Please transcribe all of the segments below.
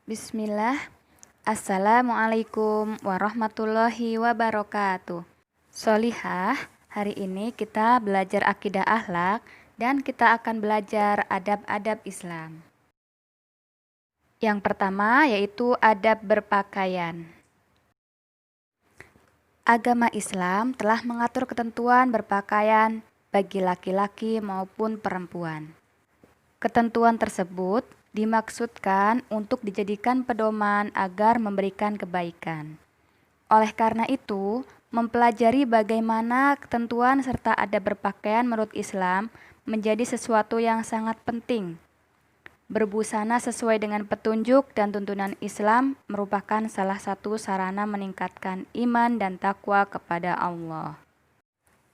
Bismillah. Assalamualaikum warahmatullahi wabarakatuh. Solihah, hari ini kita belajar akidah akhlak dan kita akan belajar adab-adab Islam. Yang pertama yaitu adab berpakaian. Agama Islam telah mengatur ketentuan berpakaian bagi laki-laki maupun perempuan. Ketentuan tersebut dimaksudkan untuk dijadikan pedoman agar memberikan kebaikan. Oleh karena itu, mempelajari bagaimana ketentuan serta adab berpakaian menurut Islam menjadi sesuatu yang sangat penting. Berbusana sesuai dengan petunjuk dan tuntunan Islam merupakan salah satu sarana meningkatkan iman dan takwa kepada Allah.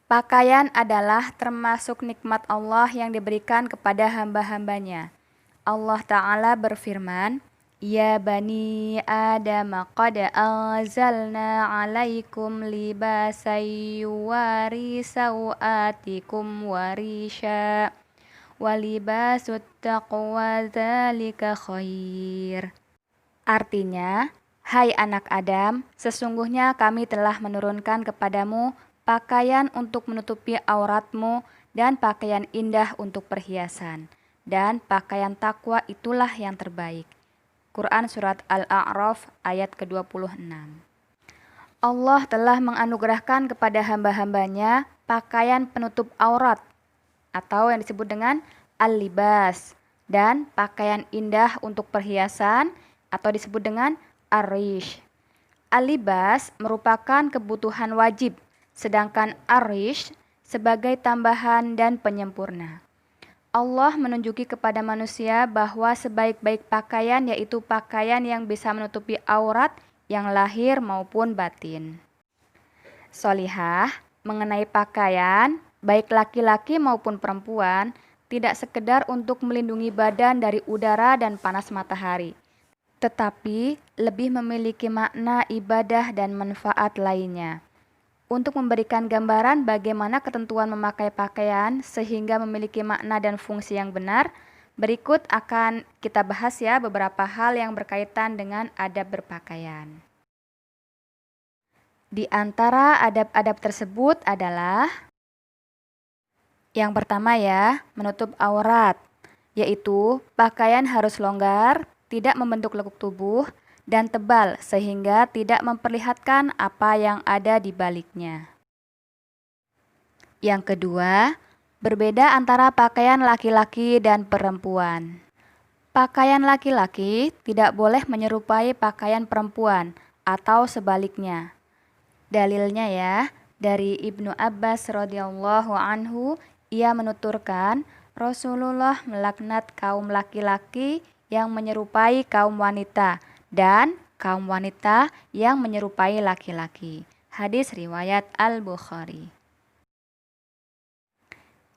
Pakaian adalah termasuk nikmat Allah yang diberikan kepada hamba-hambanya. Allah Ta'ala berfirman, Ya bani Adam qad anzalna alaikum libasay yuwari sawatikum warisha walibasut taqwa dzalika khair. Artinya, hai anak Adam, sesungguhnya kami telah menurunkan kepadamu pakaian untuk menutupi auratmu dan pakaian indah untuk perhiasan. Dan pakaian takwa itulah yang terbaik. Quran Surat Al-A'raf ayat ke-26. Allah telah menganugerahkan kepada hamba-hambanya pakaian penutup aurat atau yang disebut dengan al-libas dan pakaian indah untuk perhiasan atau disebut dengan ar-rish. Al-libas merupakan kebutuhan wajib, sedangkan ar-rish sebagai tambahan dan penyempurna. Allah menunjuki kepada manusia bahwa sebaik-baik pakaian yaitu pakaian yang bisa menutupi aurat yang lahir maupun batin. Solihah, mengenai pakaian, baik laki-laki maupun perempuan, tidak sekedar untuk melindungi badan dari udara dan panas matahari, tetapi lebih memiliki makna ibadah dan manfaat lainnya. Untuk memberikan gambaran bagaimana ketentuan memakai pakaian sehingga memiliki makna dan fungsi yang benar, berikut akan kita bahas ya beberapa hal yang berkaitan dengan adab berpakaian. Di antara adab-adab tersebut adalah yang pertama ya, menutup aurat, yaitu pakaian harus longgar, tidak membentuk lekuk tubuh, dan tebal sehingga tidak memperlihatkan apa yang ada di baliknya. Yang kedua, berbeda antara pakaian laki-laki dan perempuan. Pakaian laki-laki tidak boleh menyerupai pakaian perempuan atau sebaliknya. Dalilnya ya, dari Ibnu Abbas radhiyallahu anhu, ia menuturkan Rasulullah melaknat kaum laki-laki yang menyerupai kaum wanita dan kaum wanita yang menyerupai laki-laki. Hadis riwayat Al-Bukhari.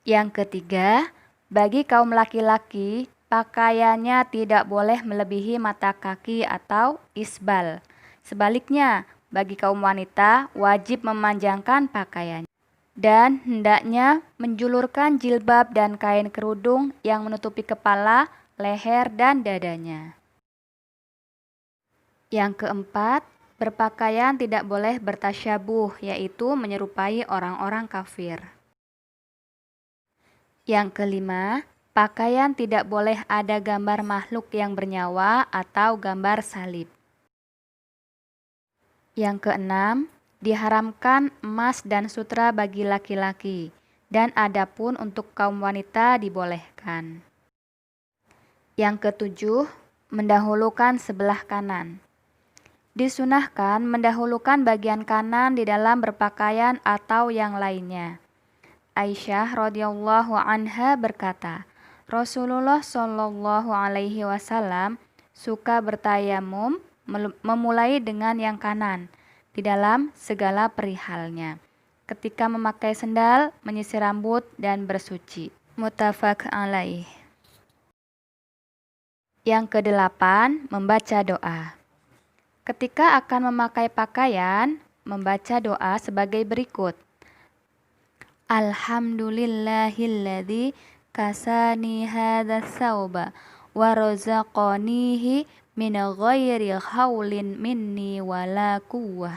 Yang ketiga, bagi kaum laki-laki, pakaiannya tidak boleh melebihi mata kaki atau isbal. Sebaliknya, bagi kaum wanita wajib memanjangkan pakaiannya dan hendaknya menjulurkan jilbab dan kain kerudung yang menutupi kepala, leher, dan dadanya. Yang keempat, berpakaian tidak boleh bertasyabuh, yaitu menyerupai orang-orang kafir. Yang kelima, pakaian tidak boleh ada gambar makhluk yang bernyawa atau gambar salib. Yang keenam, diharamkan emas dan sutra bagi laki-laki, dan adapun untuk kaum wanita dibolehkan. Yang ketujuh, mendahulukan sebelah kanan. Disunahkan mendahulukan bagian kanan di dalam berpakaian atau yang lainnya. Aisyah radhiyallahu anha berkata, Rasulullah shallallahu alaihi wasallam suka bertayamum memulai dengan yang kanan di dalam segala perihalnya. Ketika memakai sendal, menyisir rambut dan bersuci. Muttafaq alaih. Yang kedelapan, membaca doa. Ketika akan memakai pakaian, membaca doa sebagai berikut. Alhamdulillahilladzi kasani hadza tsauba wa razaqanihi min ghairi haulin minni wala quwwah.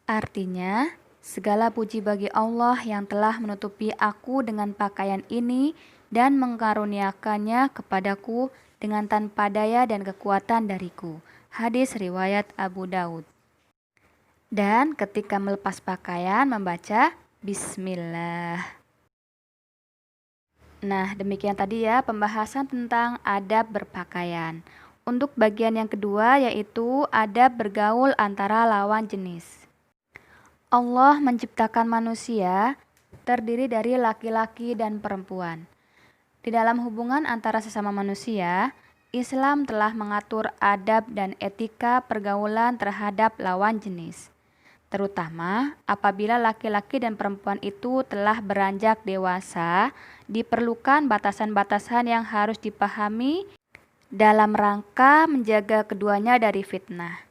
Artinya, segala puji bagi Allah yang telah menutupi aku dengan pakaian ini dan mengkaruniakannya kepadaku dengan tanpa daya dan kekuatan dariku. Hadis riwayat Abu Daud. Dan ketika melepas pakaian membaca Bismillah. Nah, demikian tadi ya pembahasan tentang adab berpakaian. Untuk bagian yang kedua yaitu adab bergaul antara lawan jenis. Allah menciptakan manusia terdiri dari laki-laki dan perempuan. Di dalam hubungan antara sesama manusia, Islam telah mengatur adab dan etika pergaulan terhadap lawan jenis. Terutama apabila laki-laki dan perempuan itu telah beranjak dewasa, diperlukan batasan-batasan yang harus dipahami dalam rangka menjaga keduanya dari fitnah.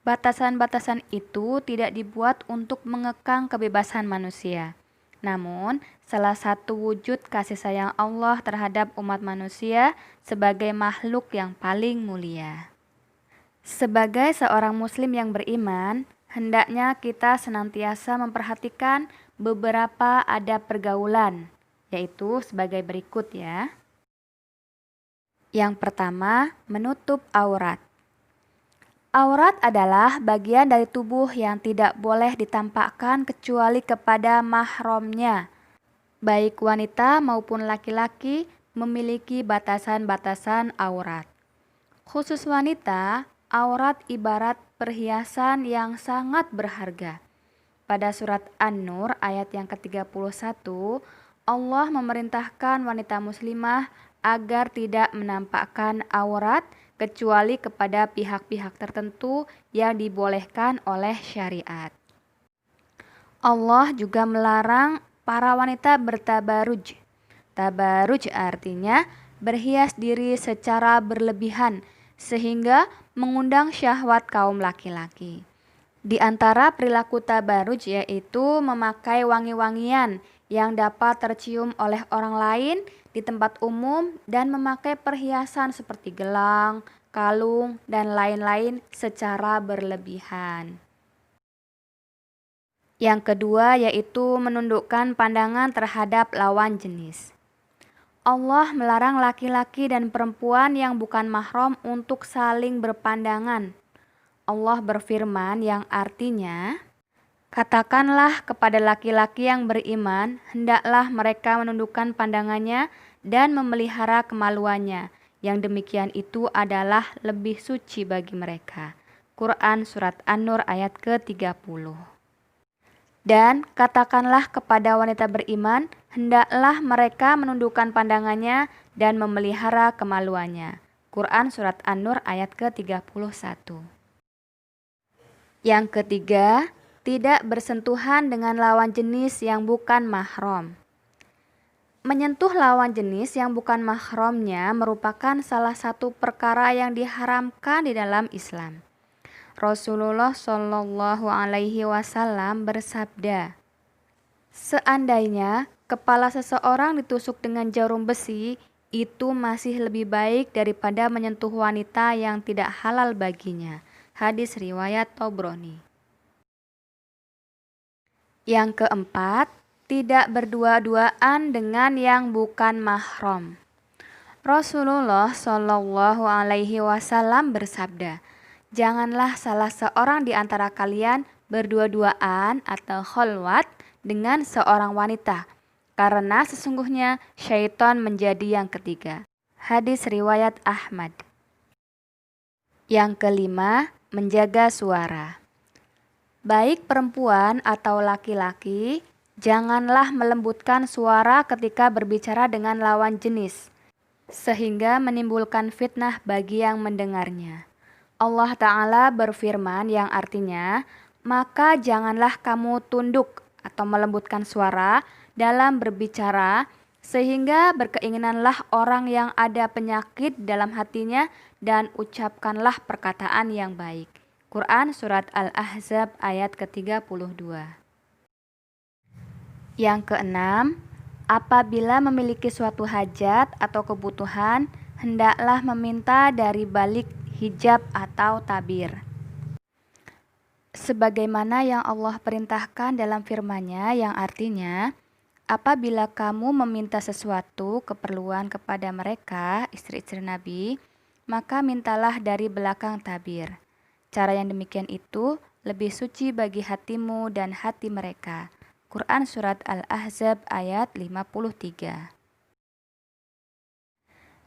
Batasan-batasan itu tidak dibuat untuk mengekang kebebasan manusia. Namun, salah satu wujud kasih sayang Allah terhadap umat manusia sebagai makhluk yang paling mulia. Sebagai seorang muslim yang beriman, hendaknya kita senantiasa memperhatikan beberapa adab pergaulan, yaitu sebagai berikut ya. Yang pertama, menutup aurat. Aurat adalah bagian dari tubuh yang tidak boleh ditampakkan kecuali kepada mahramnya. Baik wanita maupun laki-laki memiliki batasan-batasan aurat. Khusus wanita, aurat ibarat perhiasan yang sangat berharga. Pada surat An-Nur ayat yang ke-31, Allah memerintahkan wanita muslimah agar tidak menampakkan aurat kecuali kepada pihak-pihak tertentu yang dibolehkan oleh syariat. Allah juga melarang para wanita bertabaruj. Tabaruj artinya berhias diri secara berlebihan sehingga mengundang syahwat kaum laki-laki. Di antara perilaku tabaruj yaitu memakai wangi-wangian yang dapat tercium oleh orang lain di tempat umum dan memakai perhiasan seperti gelang, kalung, dan lain-lain secara berlebihan. Yang kedua yaitu menundukkan pandangan terhadap lawan jenis. Allah melarang laki-laki dan perempuan yang bukan mahram untuk saling berpandangan. Allah berfirman yang artinya, katakanlah kepada laki-laki yang beriman, hendaklah mereka menundukkan pandangannya dan memelihara kemaluannya. Yang demikian itu adalah lebih suci bagi mereka. Quran Surat An-Nur ayat ke-30. Dan katakanlah kepada wanita beriman, hendaklah mereka menundukkan pandangannya dan memelihara kemaluannya. Quran Surat An-Nur ayat ke-31. Yang ketiga, tidak bersentuhan dengan lawan jenis yang bukan mahram. Menyentuh lawan jenis yang bukan mahramnya merupakan salah satu perkara yang diharamkan di dalam Islam. Rasulullah Shallallahu Alaihi Wasallam bersabda, seandainya kepala seseorang ditusuk dengan jarum besi, itu masih lebih baik daripada menyentuh wanita yang tidak halal baginya. Hadis riwayat Tabrani. Yang keempat, tidak berdua-duaan dengan yang bukan mahram. Rasulullah Shallallahu Alaihi Wasallam bersabda, janganlah salah seorang di antara kalian berdua-duaan atau khalwat dengan seorang wanita, karena sesungguhnya syaitan menjadi yang ketiga. Hadis riwayat Ahmad. Yang kelima, menjaga suara. Baik perempuan atau laki-laki, janganlah melembutkan suara ketika berbicara dengan lawan jenis, sehingga menimbulkan fitnah bagi yang mendengarnya. Allah Ta'ala berfirman yang artinya, maka janganlah kamu tunduk atau melembutkan suara dalam berbicara, sehingga berkeinginanlah orang yang ada penyakit dalam hatinya dan ucapkanlah perkataan yang baik. Quran Surat Al-Ahzab ayat ke-32. Yang keenam, apabila memiliki suatu hajat atau kebutuhan, hendaklah meminta dari balik hijab atau tabir. Sebagaimana yang Allah perintahkan dalam firman-Nya yang artinya, apabila kamu meminta sesuatu keperluan kepada mereka, istri-istri Nabi, maka mintalah dari belakang tabir. Cara yang demikian itu lebih suci bagi hatimu dan hati mereka. Quran Surat Al-Ahzab ayat 53.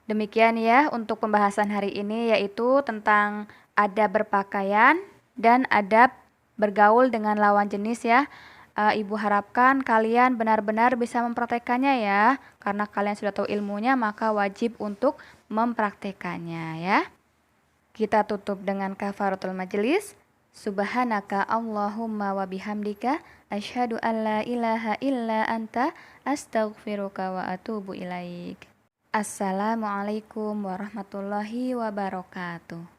Demikian ya untuk pembahasan hari ini, yaitu tentang adab berpakaian dan adab bergaul dengan lawan jenis ya. Ibu harapkan kalian benar-benar bisa mempraktekannya ya. Karena kalian sudah tahu ilmunya, maka wajib untuk mempraktekannya ya. Kita tutup dengan kafaratul majelis. Subhanaka Allahumma wa bihamdika asyhadu an la ilaha illa anta astaghfiruka wa atubu ilaik. Assalamualaikum warahmatullahi wabarakatuh.